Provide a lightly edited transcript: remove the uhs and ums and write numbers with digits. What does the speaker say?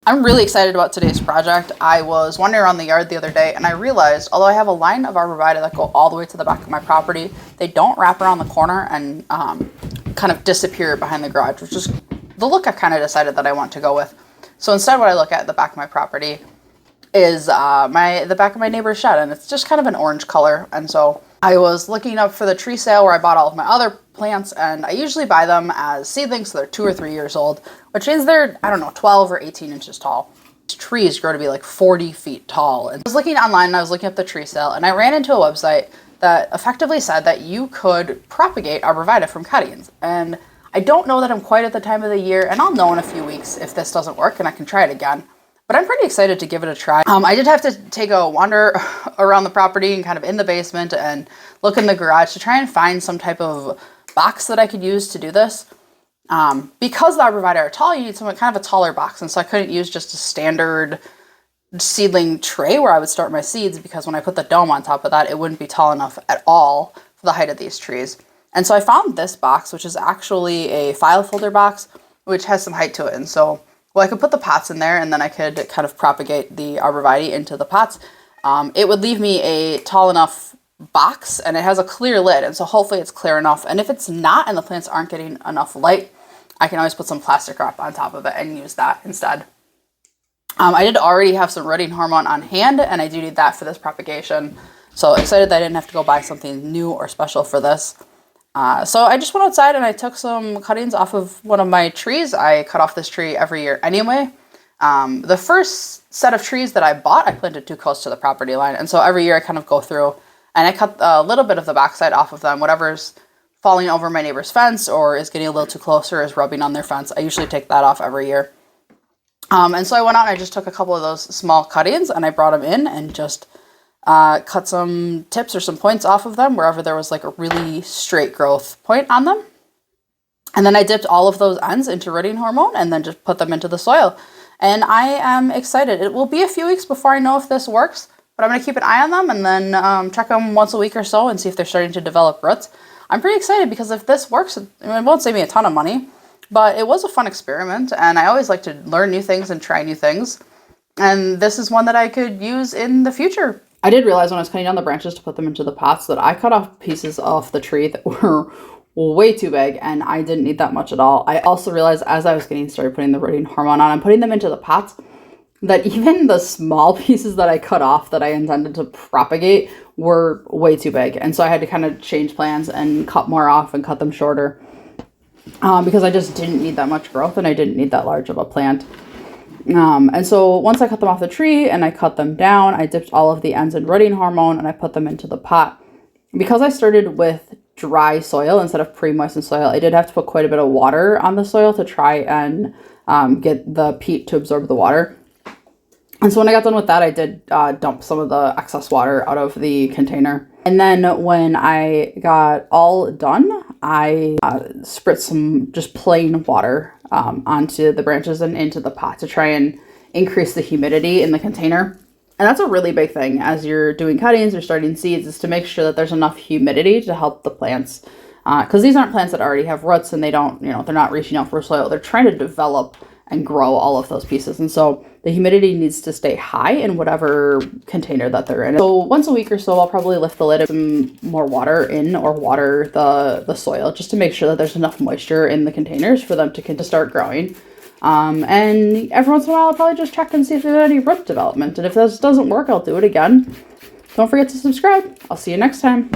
I'm really excited about today's project. I was wandering around the yard the other day and I realized, although I have a line of Arborvitae that go all the way to the back of my property, they don't wrap around the corner and kind of disappear behind the garage, which is the look I kind of decided that I want to go with. So instead, what I look at the back of my property is the back of my neighbor's shed, and it's just kind of an orange color. And so I was looking up for the tree sale where I bought all of my other plants, and I usually buy them as seedlings, so they're 2 or 3 years old, which means they're, 12 or 18 inches tall. Trees grow to be like 40 feet tall. And I was looking online and I was looking up the tree sale, and I ran into a website that effectively said that you could propagate Arborvitae from cuttings. And I don't know that I'm quite at the time of the year, and I'll know in a few weeks if this doesn't work and I can try it again. But I'm pretty excited to give it a try. I did have to take a wander around the property and kind of in the basement and look in the garage to try and find some type of box that I could use to do this. Because the Arborvitae are tall, you need some kind of a taller box. And so I couldn't use just a standard seedling tray where I would start my seeds, because when I put the dome on top of that, it wouldn't be tall enough at all for the height of these trees. And so I found this box, which is actually a file folder box, which has some height to it. And so, well, I could put the pots in there and then I could kind of propagate the Arborvitae into the pots. It would leave me a tall enough box, and it has a clear lid. And so hopefully it's clear enough. And if it's not and the plants aren't getting enough light, I can always put some plastic wrap on top of it and use that instead. I did already have some rooting hormone on hand, and I do need that for this propagation. So excited that I didn't have to go buy something new or special for this. So I just went outside and I took some cuttings off of one of my trees. I cut off this tree every year anyway. The first set of trees that I bought, I planted too close to the property line. And so every year I kind of go through and I cut a little bit of the backside off of them. Whatever's falling over my neighbor's fence or is getting a little too close or is rubbing on their fence, I usually take that off every year. And so I went out and I just took a couple of those small cuttings and I brought them in and just cut some tips or some points off of them wherever there was like a really straight growth point on them. And then I dipped all of those ends into rooting hormone and then just put them into the soil. And I am excited. It will be a few weeks before I know if this works, but I'm going to keep an eye on them and then check them once a week or so and see if they're starting to develop roots. I'm pretty excited because if this works, it won't save me a ton of money, but it was a fun experiment, and I always like to learn new things and try new things. And this is one that I could use in the future. I did realize when I was cutting down the branches to put them into the pots that I cut off pieces off the tree that were way too big, and I didn't need that much at all. I also realized as I was getting started putting the rooting hormone on and putting them into the pots, that even the small pieces that I cut off that I intended to propagate were way too big. And so I had to kind of change plans and cut more off and cut them shorter because I just didn't need that much growth and I didn't need that large of a plant. And so once I cut them off the tree and I cut them down, I dipped all of the ends in rooting hormone and I put them into the pot. Because I started with dry soil instead of pre-moistened soil, I did have to put quite a bit of water on the soil to try and get the peat to absorb the water. And so when I got done with that, I did dump some of the excess water out of the container. And then when I got all done, I spritzed some just plain water onto the branches and into the pot to try and increase the humidity in the container. And that's a really big thing as you're doing cuttings or starting seeds, is to make sure that there's enough humidity to help the plants. Because these aren't plants that already have roots and they don't, they're not reaching out for soil. They're trying to develop and grow all of those pieces. And so the humidity needs to stay high in whatever container that they're in. So once a week or so, I'll probably lift the lid, some more water in or water the soil just to make sure that there's enough moisture in the containers for them to start growing. And every once in a while, I'll probably just check and see if there's any root development. And if this doesn't work, I'll do it again. Don't forget to subscribe. I'll see you next time.